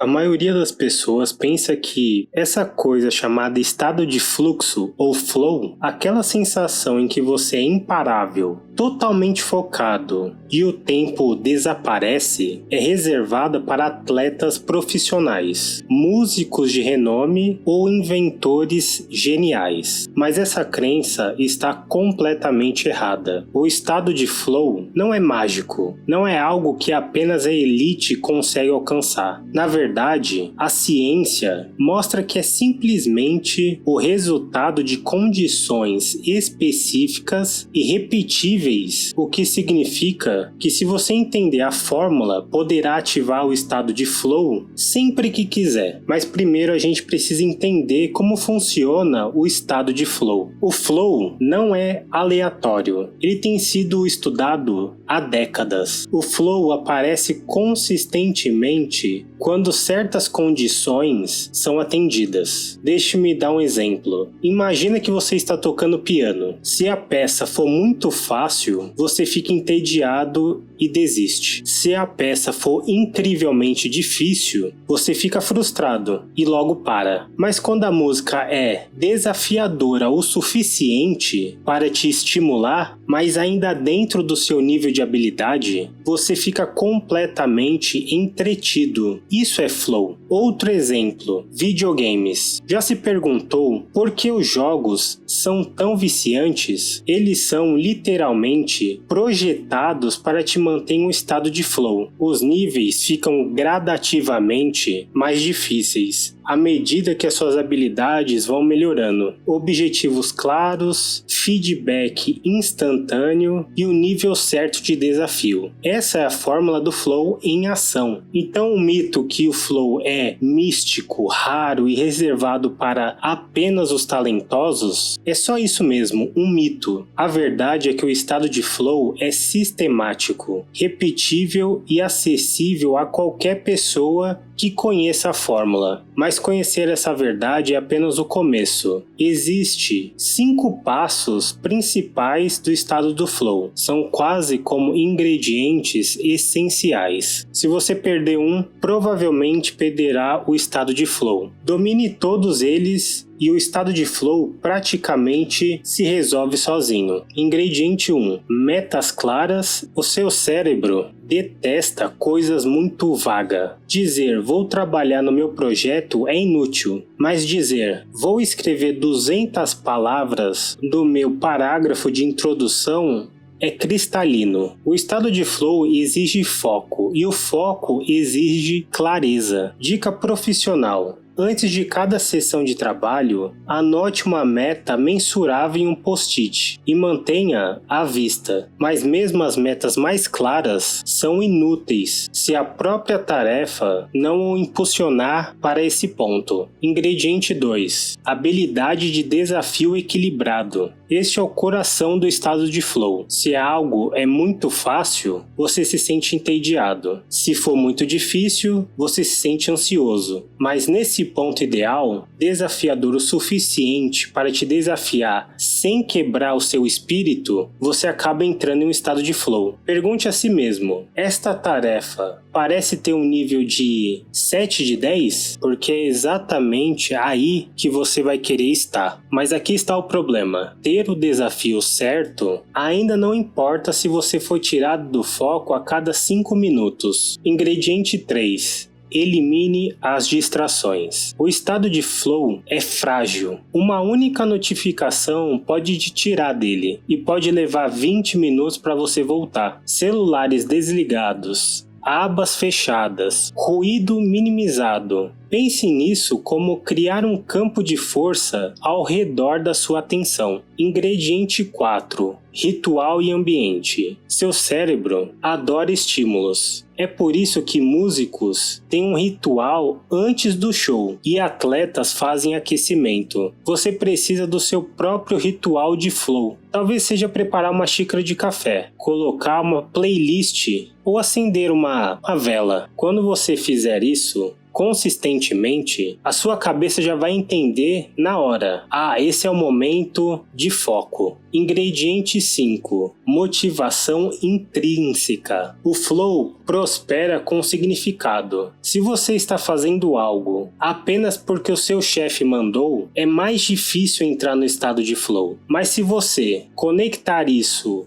A maioria das pessoas pensa que essa coisa chamada estado de fluxo ou flow, aquela sensação em que você é imparável, totalmente focado e o tempo desaparece, é reservada para atletas profissionais, músicos de renome ou inventores geniais. Mas essa crença está completamente errada. O estado de flow não é mágico, não é algo que apenas a elite consegue alcançar. Na verdade, a ciência mostra que é simplesmente o resultado de condições específicas e repetíveis, o que significa que se você entender a fórmula, poderá ativar o estado de flow sempre que quiser. Mas primeiro a gente precisa entender como funciona o estado de flow. O flow não é aleatório, ele tem sido estudado há décadas. O flow aparece consistentemente quando certas condições são atendidas. Deixe-me dar um exemplo. Imagina que você está tocando piano. Se a peça for muito fácil, você fica entediado e desiste. Se a peça for incrivelmente difícil, você fica frustrado e logo para. Mas quando a música é desafiadora o suficiente para te estimular, mas ainda dentro do seu nível de habilidade, você fica completamente entretido. Isso é flow. Outro exemplo, videogames. Já se perguntou por que os jogos são tão viciantes? Eles são literalmente projetados para te manter em um estado de flow. Os níveis ficam gradativamente mais difíceis à medida que as suas habilidades vão melhorando. Objetivos claros, feedback instantâneo e o nível certo de desafio. Essa é a fórmula do flow em ação. Então o mito que o flow é místico, raro e reservado para apenas os talentosos é só isso mesmo, um mito. A verdade é que o estado de flow é sistemático, repetível e acessível a qualquer pessoa que conheça a fórmula. Mas conhecer essa verdade é apenas o começo. Existem 5 passos principais do estado do flow. São quase como ingredientes essenciais. Se você perder um, provavelmente perderá o estado de flow. Domine todos eles e o estado de flow praticamente se resolve sozinho. Ingrediente 1. Metas claras. O seu cérebro detesta coisas muito vagas. Dizer vou trabalhar no meu projeto é inútil, mas dizer vou escrever 200 palavras do meu parágrafo de introdução é cristalino. O estado de flow exige foco e o foco exige clareza. Dica profissional. Antes de cada sessão de trabalho, anote uma meta mensurável em um post-it e mantenha à vista. Mas mesmo as metas mais claras são inúteis se a própria tarefa não o impulsionar para esse ponto. Ingrediente 2. Habilidade de desafio equilibrado. Este é o coração do estado de flow. Se algo é muito fácil, você se sente entediado. Se for muito difícil, você se sente ansioso. Mas nesse ponto ideal, desafiador o suficiente para te desafiar sem quebrar o seu espírito, você acaba entrando em um estado de flow. Pergunte a si mesmo, esta tarefa parece ter um nível de 7 de 10? Porque é exatamente aí que você vai querer estar. Mas aqui está o problema. Ter o desafio certo ainda não importa se você for tirado do foco a cada 5 minutos. Ingrediente 3. Elimine as distrações. O estado de flow é frágil. Uma única notificação pode te tirar dele e pode levar 20 minutos para você voltar. Celulares desligados, abas fechadas, ruído minimizado. Pense nisso como criar um campo de força ao redor da sua atenção. Ingrediente 4. Ritual e ambiente. Seu cérebro adora estímulos. É por isso que músicos têm um ritual antes do show e atletas fazem aquecimento. Você precisa do seu próprio ritual de flow. Talvez seja preparar uma xícara de café, colocar uma playlist ou acender uma vela. Quando você fizer isso, consistentemente, a sua cabeça já vai entender na hora. Esse é o momento de foco. Ingrediente 5. Motivação intrínseca. O flow prospera com significado. Se você está fazendo algo apenas porque o seu chefe mandou, é mais difícil entrar no estado de flow. Mas se você conectar isso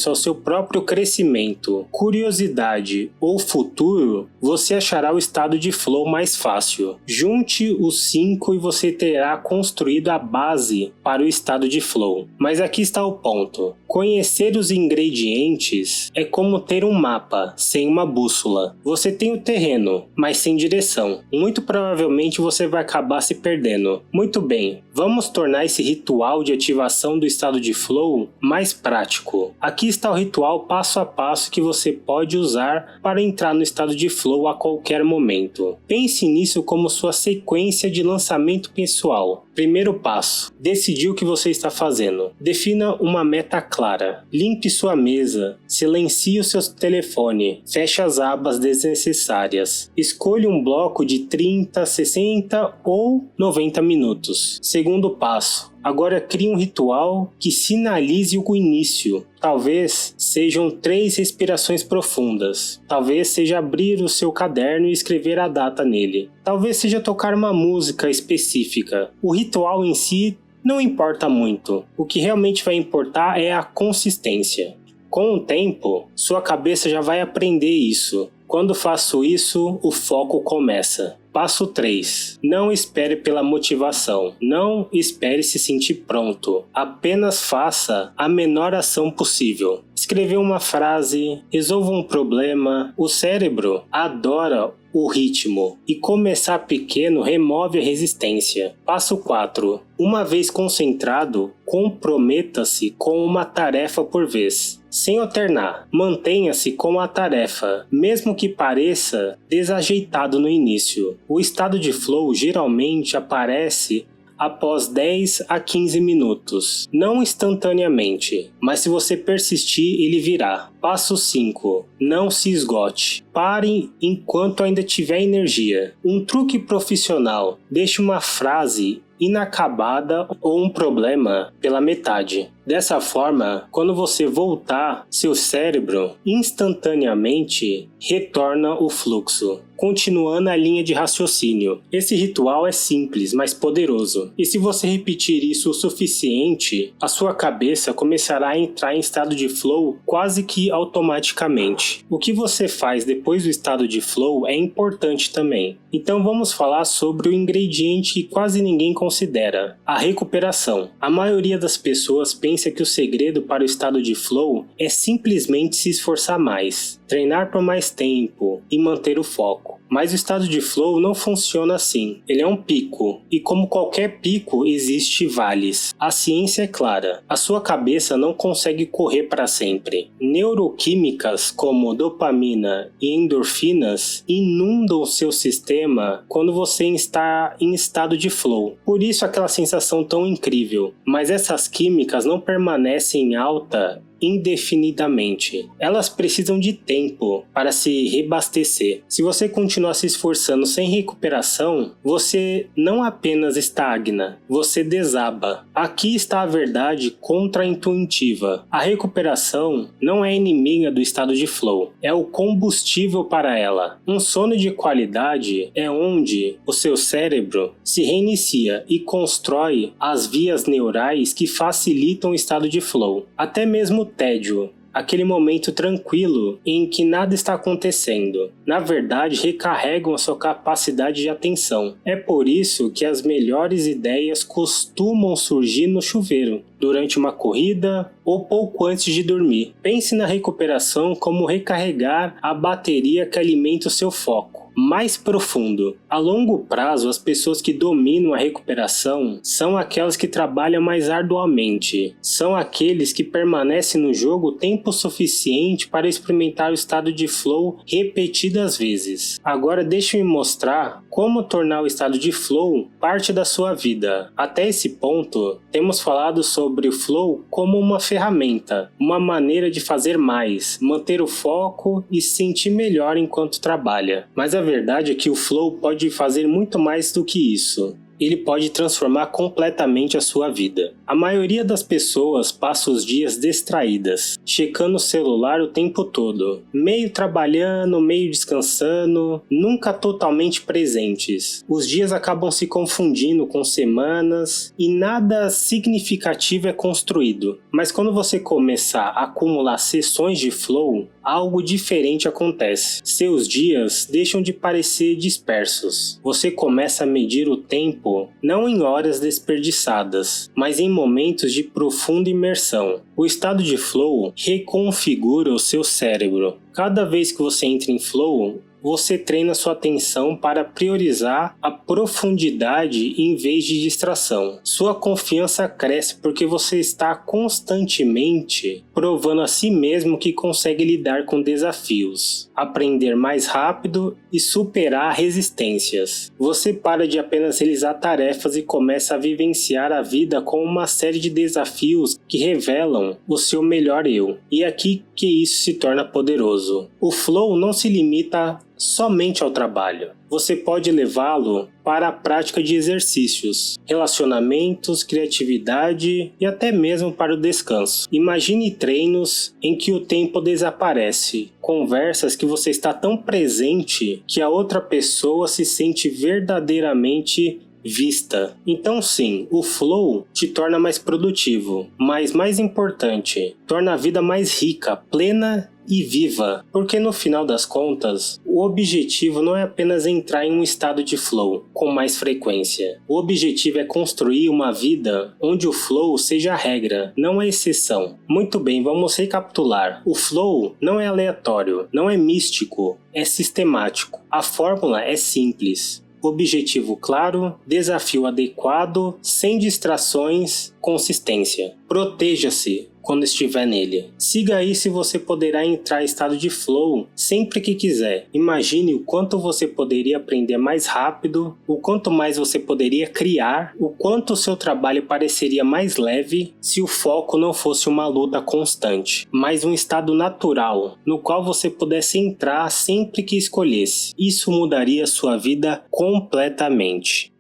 ao seu próprio crescimento, curiosidade ou futuro, você achará o estado de flow mais fácil. Junte os 5 e você terá construído a base para o estado de flow. Mas aqui está o ponto. Conhecer os ingredientes é como ter um mapa sem uma bússola. Você tem o terreno, mas sem direção. Muito provavelmente você vai acabar se perdendo. Muito bem, vamos tornar esse ritual de ativação do estado de flow mais prático. Aqui está o ritual passo a passo que você pode usar para entrar no estado de flow a qualquer momento. Pense nisso como sua sequência de lançamento pessoal. Primeiro passo: decidir o que você está fazendo. Defina uma meta clara. Limpe sua mesa. Silencie o seu telefone. Feche as abas desnecessárias. Escolha um bloco de 30, 60 ou 90 minutos. Segundo passo: agora crie um ritual que sinalize o início. Talvez sejam 3 respirações profundas. Talvez seja abrir o seu caderno e escrever a data nele. Talvez seja tocar uma música específica. O ritual em si não importa muito. O que realmente vai importar é a consistência. Com o tempo, sua cabeça já vai aprender isso. Quando faço isso, o foco começa. Passo 3. Não espere pela motivação. Não espere se sentir pronto. Apenas faça a menor ação possível. Escrever uma frase, resolva um problema. O cérebro adora o ritmo e começar pequeno remove a resistência. Passo 4. Uma vez concentrado, comprometa-se com uma tarefa por vez. Sem alternar, mantenha-se com a tarefa, mesmo que pareça desajeitado no início. O estado de flow geralmente aparece após 10 a 15 minutos, não instantaneamente, mas se você persistir, ele virá. Passo 5. Não se esgote. Pare enquanto ainda tiver energia. Um truque profissional: deixe uma frase inacabada ou um problema pela metade. Dessa forma, quando você voltar, seu cérebro instantaneamente retorna o fluxo, continuando a linha de raciocínio. Esse ritual é simples, mas poderoso. E se você repetir isso o suficiente, a sua cabeça começará a entrar em estado de flow quase que automaticamente. O que você faz depois do estado de flow é importante também. Então vamos falar sobre o ingrediente que quase ninguém considera: a recuperação. A maioria das pessoas pensa que o segredo para o estado de flow é simplesmente se esforçar mais, treinar por mais tempo e manter o foco. Mas o estado de flow não funciona assim. Ele é um pico, e como qualquer pico, existe vales. A ciência é clara. A sua cabeça não consegue correr para sempre. Neuroquímicas como dopamina e endorfinas inundam seu sistema quando você está em estado de flow. Por isso aquela sensação tão incrível. Mas essas químicas não permanecem em alta indefinidamente. Elas precisam de tempo para se reabastecer. Se você continuar se esforçando sem recuperação, você não apenas estagna, você desaba. Aqui está a verdade contraintuitiva. A recuperação não é inimiga do estado de flow, é o combustível para ela. Um sono de qualidade é onde o seu cérebro se reinicia e constrói as vias neurais que facilitam o estado de flow. Até mesmo tédio, aquele momento tranquilo em que nada está acontecendo, na verdade recarregam a sua capacidade de atenção. É por isso que as melhores ideias costumam surgir no chuveiro, durante uma corrida ou pouco antes de dormir. Pense na recuperação como recarregar a bateria que alimenta o seu foco mais profundo. A longo prazo, as pessoas que dominam a recuperação são aquelas que trabalham mais arduamente. São aqueles que permanecem no jogo tempo suficiente para experimentar o estado de flow repetidas vezes. Agora deixe-me mostrar como tornar o estado de flow parte da sua vida. Até esse ponto, temos falado sobre o flow como uma ferramenta, uma maneira de fazer mais, manter o foco e se sentir melhor enquanto trabalha. Mas a verdade é que o flow pode fazer muito mais do que isso. Ele pode transformar completamente a sua vida. A maioria das pessoas passa os dias distraídas, checando o celular o tempo todo, meio trabalhando, meio descansando, nunca totalmente presentes. Os dias acabam se confundindo com semanas e nada significativo é construído. Mas quando você começar a acumular sessões de flow, algo diferente acontece. Seus dias deixam de parecer dispersos. Você começa a medir o tempo não em horas desperdiçadas, mas em momentos de profunda imersão. O estado de flow reconfigura o seu cérebro. Cada vez que você entra em flow, você treina sua atenção para priorizar a profundidade em vez de distração. Sua confiança cresce porque você está constantemente provando a si mesmo que consegue lidar com desafios, aprender mais rápido e superar resistências. Você para de apenas realizar tarefas e começa a vivenciar a vida com uma série de desafios que revelam o seu melhor eu. E é aqui que isso se torna poderoso. O flow não se limita somente ao trabalho. Você pode levá-lo para a prática de exercícios, relacionamentos, criatividade e até mesmo para o descanso. Imagine treinos em que o tempo desaparece, conversas que você está tão presente que a outra pessoa se sente verdadeiramente vista. Então sim, o flow te torna mais produtivo, mas mais importante, torna a vida mais rica, plena e viva, porque no final das contas, o objetivo não é apenas entrar em um estado de flow com mais frequência. O objetivo é construir uma vida onde o flow seja a regra, não a exceção. Muito bem, vamos recapitular. O flow não é aleatório, não é místico, é sistemático. A fórmula é simples. Objetivo claro, desafio adequado, sem distrações, consistência. Proteja-se quando estiver nele. Siga aí se você poderá entrar em estado de flow sempre que quiser. Imagine o quanto você poderia aprender mais rápido, o quanto mais você poderia criar, o quanto o seu trabalho pareceria mais leve se o foco não fosse uma luta constante, mas um estado natural, no qual você pudesse entrar sempre que escolhesse. Isso mudaria sua vida completamente.